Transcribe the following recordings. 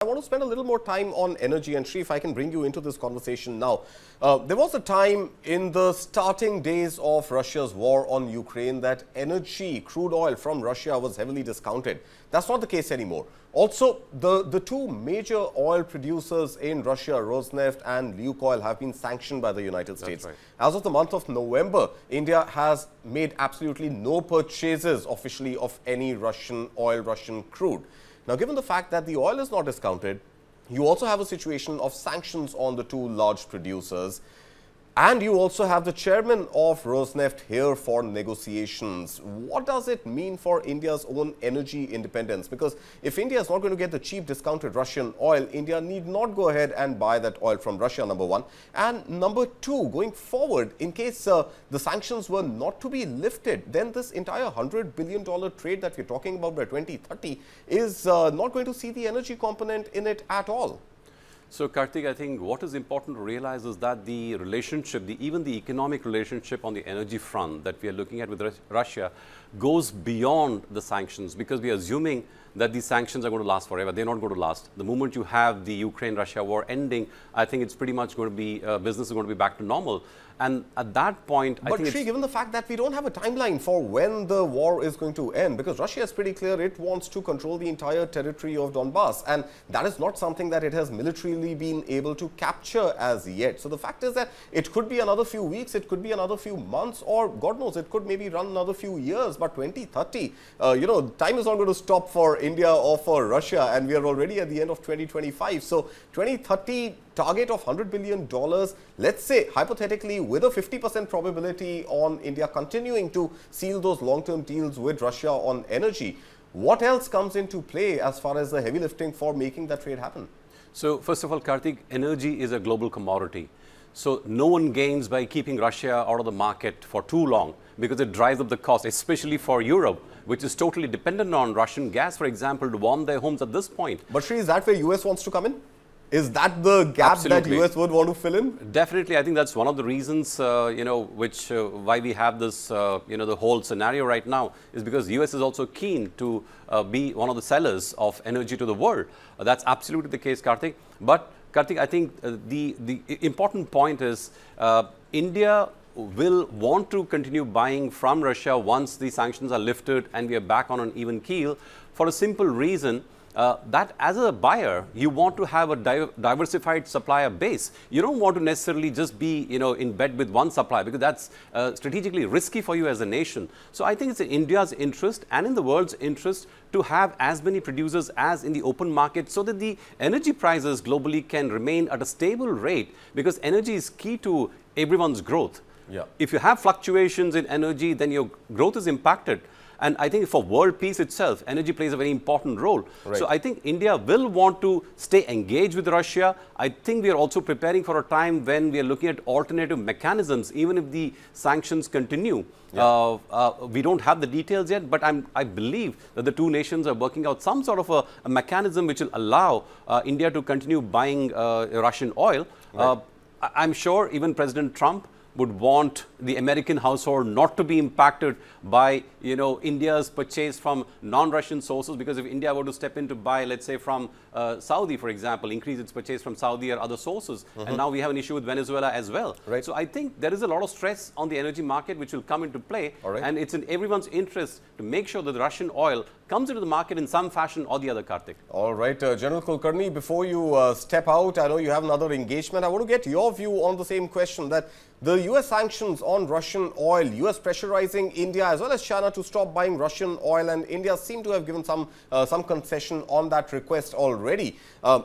I want to spend a little more time on energy, and Shri, if I can bring you into this conversation now. There was a time in the starting days of Russia's war on Ukraine that energy, crude oil from Russia was heavily discounted. That's not the case anymore. Also, the two major oil producers in Russia, Rosneft and Lukoil, have been sanctioned by the United States. Right. As of the month of November, India has made absolutely no purchases officially of any Russian oil, Russian crude. Now, given the fact that the oil is not discounted, you also have a situation of sanctions on the two large producers. And you also have the chairman of Rosneft here for negotiations. What does it mean for India's own energy independence? Because if India is not going to get the cheap discounted Russian oil, India need not go ahead and buy that oil from Russia, number one. And number two, going forward, in case the sanctions were not to be lifted, then this entire $100 billion trade that we're talking about by 2030 is not going to see the energy component in it at all. So, Karthik, I think what is important to realize is that the relationship, even the economic relationship on the energy front that we are looking at with Russia goes beyond the sanctions, because we are assuming that these sanctions are going to last forever. They're not going to last. The moment you have the Ukraine-Russia war ending, I think it's pretty much going to be, business is going to be back to normal. And at that point, I think Shri, given the fact that we don't have a timeline for when the war is going to end, because Russia is pretty clear it wants to control the entire territory of Donbass, and that is not something that it has militarily been able to capture as yet. So the fact is that it could be another few weeks, it could be another few months, or God knows, it could maybe run another few years. But 2030, time is not going to stop for India or for Russia, and we are already at the end of 2025. So 2030 target of $100 billion, let's say hypothetically with a 50% probability on India continuing to seal those long-term deals with Russia on energy. What else comes into play as far as the heavy lifting for making that trade happen? So, first of all, Karthik, energy is a global commodity. So, no one gains by keeping Russia out of the market for too long, because it drives up the cost, especially for Europe, which is totally dependent on Russian gas, for example, to warm their homes at this point. But Shri, is that where US wants to come in? Is that the gap Absolutely. that US would want to fill in? Definitely. I think that's one of the reasons, why we have this, the whole scenario right now is because US is also keen to be one of the sellers of energy to the world. That's absolutely the case, Karthik. But Karthik, I think the important point is India will want to continue buying from Russia once the sanctions are lifted and we are back on an even keel, for a simple reason. That as a buyer, you want to have a diversified supplier base. You don't want to necessarily just be, in bed with one supplier, because that's strategically risky for you as a nation. So I think it's in India's interest and in the world's interest to have as many producers as in the open market, so that the energy prices globally can remain at a stable rate, because energy is key to everyone's growth. Yeah. If you have fluctuations in energy, then your growth is impacted. And I think for world peace itself, energy plays a very important role. Right. So I think India will want to stay engaged with Russia. I think we are also preparing for a time when we are looking at alternative mechanisms, even if the sanctions continue. Yeah. We don't have the details yet, but I believe that the two nations are working out some sort of a mechanism which will allow India to continue buying Russian oil. Right. I'm sure even President Trump would want the American household not to be impacted by, India's purchase from non-Russian sources, because if India were to step in to buy, let's say from Saudi, for example, increase its purchase from Saudi or other sources, and now we have an issue with Venezuela as well. Right. So I think there is a lot of stress on the energy market which will come into play, and it's in everyone's interest to make sure that the Russian oil comes into the market in some fashion or the other, Karthik. All right, General Kulkarni, before you step out, I know you have another engagement. I want to get your view on the same question, that the US sanctions on Russian oil, US pressurizing India as well as China to stop buying Russian oil, and India seem to have given some concession on that request already.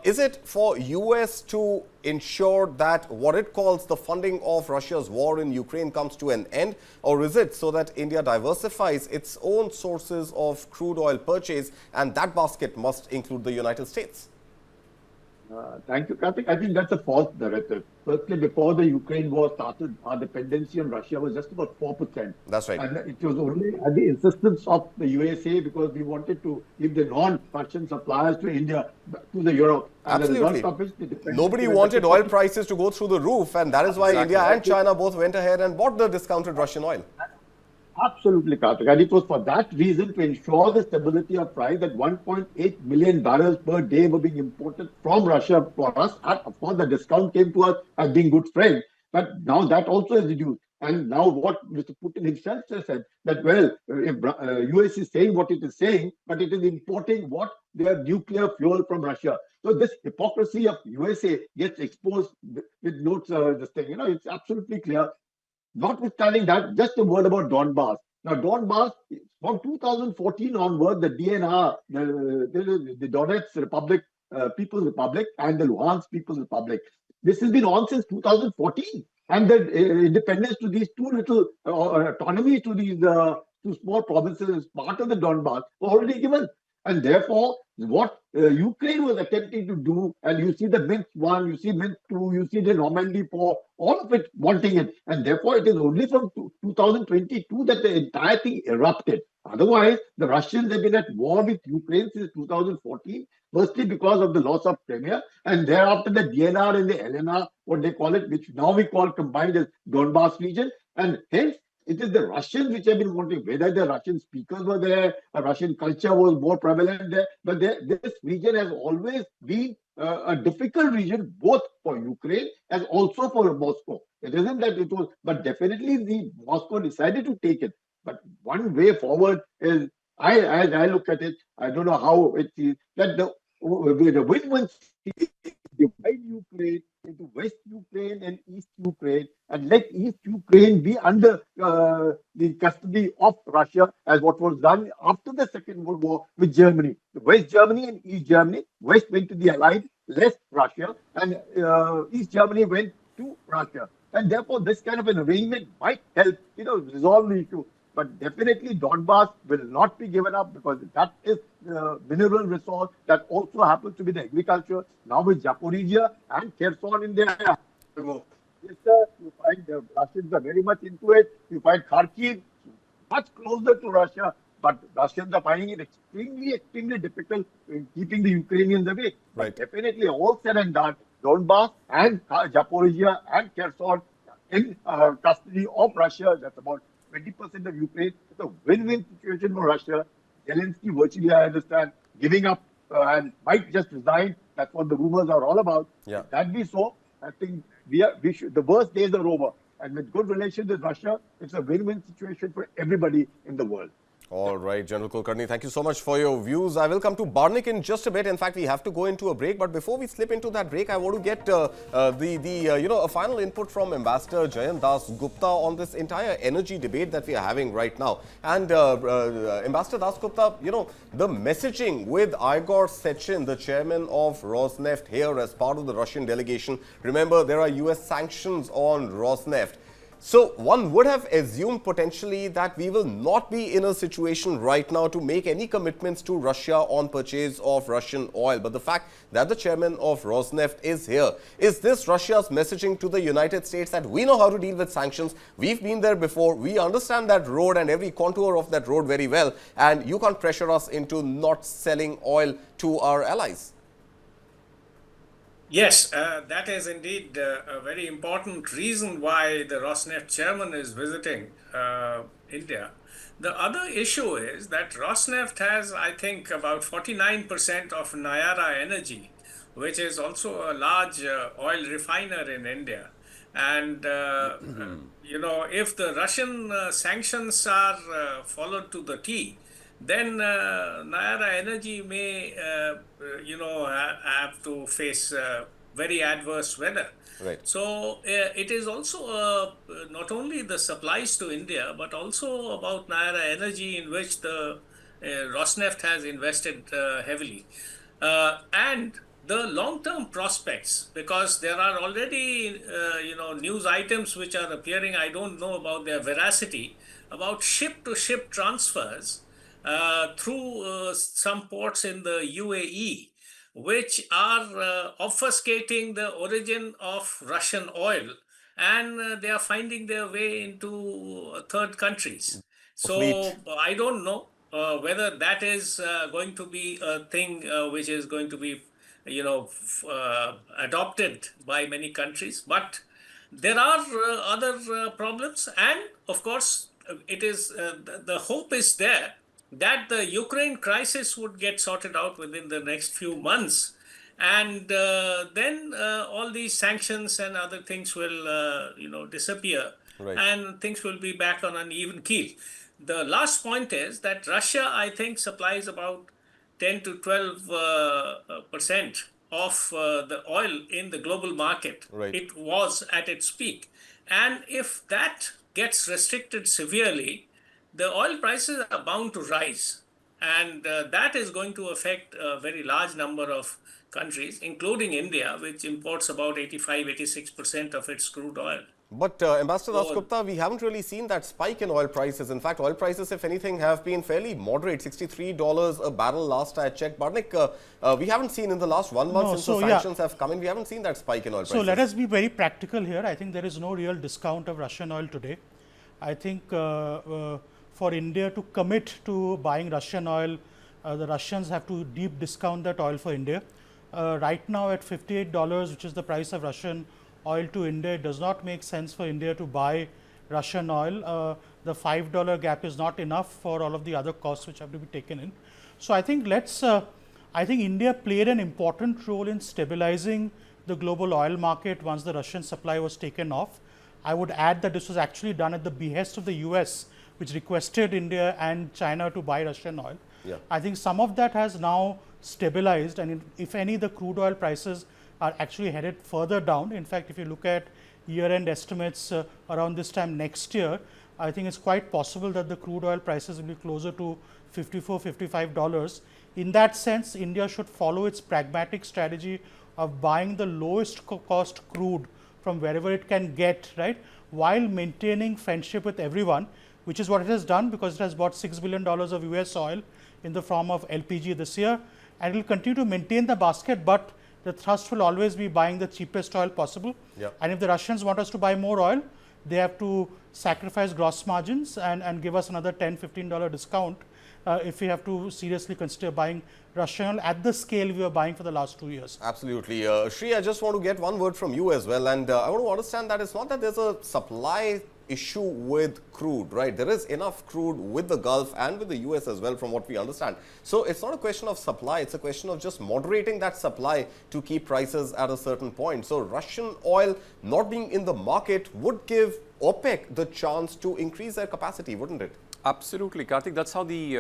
Is it for US to ensure that what it calls the funding of Russia's war in Ukraine comes to an end, or is it so that India diversifies its own sources of crude oil purchase, and that basket must include the United States? Thank you, Karthik. I think that's a false narrative. Firstly, before the Ukraine war started, our dependency on Russia was just about 4%. That's right. And it was only at the insistence of the USA, because we wanted to give the non-Russian suppliers to India, to the Europe. And absolutely. Nobody wanted oil prices to go through the roof, and that is why India and China both went ahead and bought the discounted Russian oil. Absolutely, Karthik. And it was for that reason, to ensure the stability of price, that 1.8 million barrels per day were being imported from Russia for us. And of course, the discount came to us as being good friends. But now that also is reduced. And now what Mr. Putin himself has said, that, well, if US is saying what it is saying, but it is importing what? Their nuclear fuel from Russia. So this hypocrisy of USA gets exposed with notes, this thing. It's absolutely clear. Notwithstanding that, just a word about Donbass. Now, Donbass, from 2014 onward, the DNR, the Donetsk Republic, People's Republic, and the Luhansk People's Republic, this has been on since 2014. And the independence to these two little autonomy to these two small provinces as part of the Donbass were already given. And therefore, what Ukraine was attempting to do, and you see the Minsk 1, you see Minsk 2, you see the Normandy 4, all of it wanting it. And therefore, it is only from 2022 that the entire thing erupted. Otherwise, the Russians have been at war with Ukraine since 2014, firstly because of the loss of Crimea, and thereafter the DNR and the LNR, what they call it, which now we call combined as Donbass region. And hence, it is the Russians which have been wanting, whether the Russian speakers were there, a Russian culture was more prevalent there, but this region has always been a difficult region, both for Ukraine as also for Moscow. It isn't that it was, but definitely the Moscow decided to take it. But one way forward is, as I look at it, I don't know how it is that the win-win divide Ukraine into West Ukraine and East Ukraine, and let East Ukraine be under the custody of Russia, as what was done after the Second World War with Germany. West Germany and East Germany, West went to the Allied, left Russia, and East Germany went to Russia. And therefore, this kind of an arrangement might help, resolve the issue. But definitely, Donbass will not be given up, because that is mineral resource that also happens to be the agriculture. Now with Zaporizhia and Kherson in there, yes, sir, you find the Russians are very much into it. You find Kharkiv much closer to Russia, but Russians are finding it extremely, extremely difficult in keeping the Ukrainians away. Right. But definitely, all said and done, Donbass and Zaporizhia and Kherson in custody of Russia, that's about 20% of Ukraine. It's a win-win situation for Russia. Zelensky, virtually, I understand, giving up and might just resign. That's what the rumors are all about. Yeah. If that be so, I think we should. The worst days are over. And with good relations with Russia, it's a win-win situation for everybody in the world. All right, General Kulkarni, thank you so much for your views. I will come to Barnik in just a bit. In fact, we have to go into a break. But before we slip into that break, I want to get a final input from Ambassador Jayant Das Gupta on this entire energy debate that we are having right now. And Ambassador Das Gupta, the messaging with Igor Sechin, the chairman of Rosneft, here as part of the Russian delegation. Remember, there are US sanctions on Rosneft. So one would have assumed potentially that we will not be in a situation right now to make any commitments to Russia on purchase of Russian oil. But the fact that the chairman of Rosneft is here, is this Russia's messaging to the United States that we know how to deal with sanctions? We've been there before. We understand that road and every contour of that road very well. And you can't pressure us into not selling oil to our allies. Yes, that is indeed a very important reason why the Rosneft chairman is visiting India. The other issue is that Rosneft has, I think, about 49% of Nayara Energy, which is also a large oil refiner in India. And, if the Russian sanctions are followed to the T, then Nayara Energy may, have to face very adverse weather. Right. So it is also not only the supplies to India, but also about Nayara Energy, in which the Rosneft has invested heavily. And the long-term prospects, because there are already, news items which are appearing, I don't know about their veracity, about ship-to-ship transfers through some ports in the UAE, which are obfuscating the origin of Russian oil, and they are finding their way into third countries. So Fleet. I don't know whether that is going to be a thing which is going to be, adopted by many countries. But there are other problems, and of course, it is the hope is there that the Ukraine crisis would get sorted out within the next few months, and then all these sanctions and other things will disappear, Right. and things will be back on an even keel. The last point is that Russia, I think, supplies about 10 to 12% of the oil in the global market. Right. It was at its peak. And if that gets restricted severely, the oil prices are bound to rise. And that is going to affect a very large number of countries, including India, which imports about 85-86% of its crude oil. But Ambassador So Dasgupta, we haven't really seen that spike in oil prices. In fact, oil prices, if anything, have been fairly moderate. $63 a barrel last I checked. Barnik, we haven't seen in the last 1 month since the sanctions have come in, we haven't seen that spike in oil prices. So let us be very practical here. I think there is no real discount of Russian oil today. I think for India to commit to buying Russian oil, the Russians have to deep discount that oil for India. Right now at $58, which is the price of Russian oil to India, it does not make sense for India to buy Russian oil. The $5 gap is not enough for all of the other costs which have to be taken in. So I think I think India played an important role in stabilizing the global oil market once the Russian supply was taken off. I would add that this was actually done at the behest of the US, which requested India and China to buy Russian oil. Yeah. I think some of that has now stabilized, and if any, the crude oil prices are actually headed further down. In fact, if you look at year-end estimates around this time next year, I think it's quite possible that the crude oil prices will be closer to $54, $55. In that sense, India should follow its pragmatic strategy of buying the lowest cost crude from wherever it can get, right, while maintaining friendship with everyone, which is what it has done, because it has bought $6 billion of US oil in the form of LPG this year, and it will continue to maintain the basket, but the thrust will always be buying the cheapest oil possible. Yep. And if the Russians want us to buy more oil, they have to sacrifice gross margins and give us another $10, $15 discount if we have to seriously consider buying Russian oil at the scale we were buying for the last 2 years. Absolutely. Shri, I just want to get one word from you as well, and I want to understand that it's not that there's a supply issue with crude, right? There is enough crude with the Gulf and with the US as well, from what we understand. So it's not a question of supply, it's a question of just moderating that supply to keep prices at a certain point. So Russian oil not being in the market would give OPEC the chance to increase their capacity, wouldn't it? Absolutely, Karthik. That's how the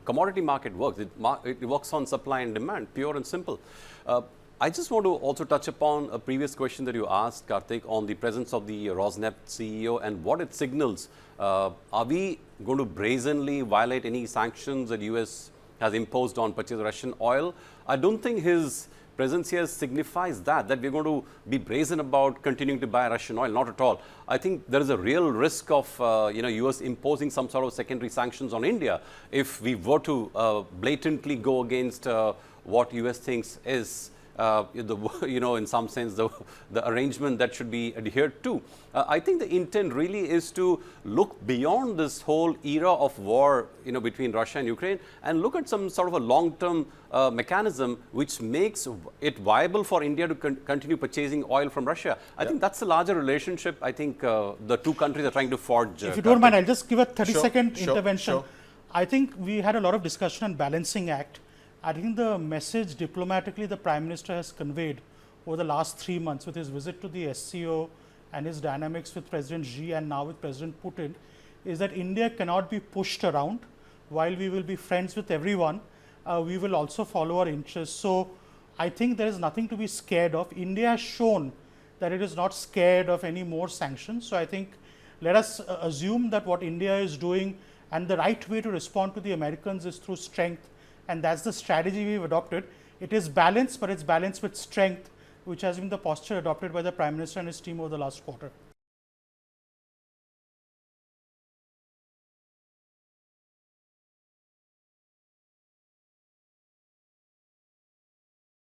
commodity market works. It works on supply and demand, pure and simple. I just want to also touch upon a previous question that you asked, Karthik, on the presence of the Rosneft CEO and what it signals. Are we going to brazenly violate any sanctions that US has imposed on purchase of Russian oil? I don't think his presence here signifies that we're going to be brazen about continuing to buy Russian oil. Not at all. I think there is a real risk of US imposing some sort of secondary sanctions on India if we were to blatantly go against what US thinks is in some sense, the arrangement that should be adhered to. I think the intent really is to look beyond this whole era of war, between Russia and Ukraine, and look at some sort of a long-term mechanism which makes it viable for India to continue purchasing oil from Russia. I think that's a larger relationship. I think the two countries are trying to forge. If you don't mind, I'll just give a 30-second Sure, intervention. sure. I think we had a lot of discussion on balancing act. I think the message diplomatically the Prime Minister has conveyed over the last 3 months with his visit to the SCO and his dynamics with President Xi and now with President Putin is that India cannot be pushed around. While we will be friends with everyone, we will also follow our interests. So I think there is nothing to be scared of. India has shown that it is not scared of any more sanctions. So I think let us assume that what India is doing and the right way to respond to the Americans is through strength. And that's the strategy we've adopted. It is balanced, but it's balanced with strength, which has been the posture adopted by the Prime Minister and his team over the last quarter.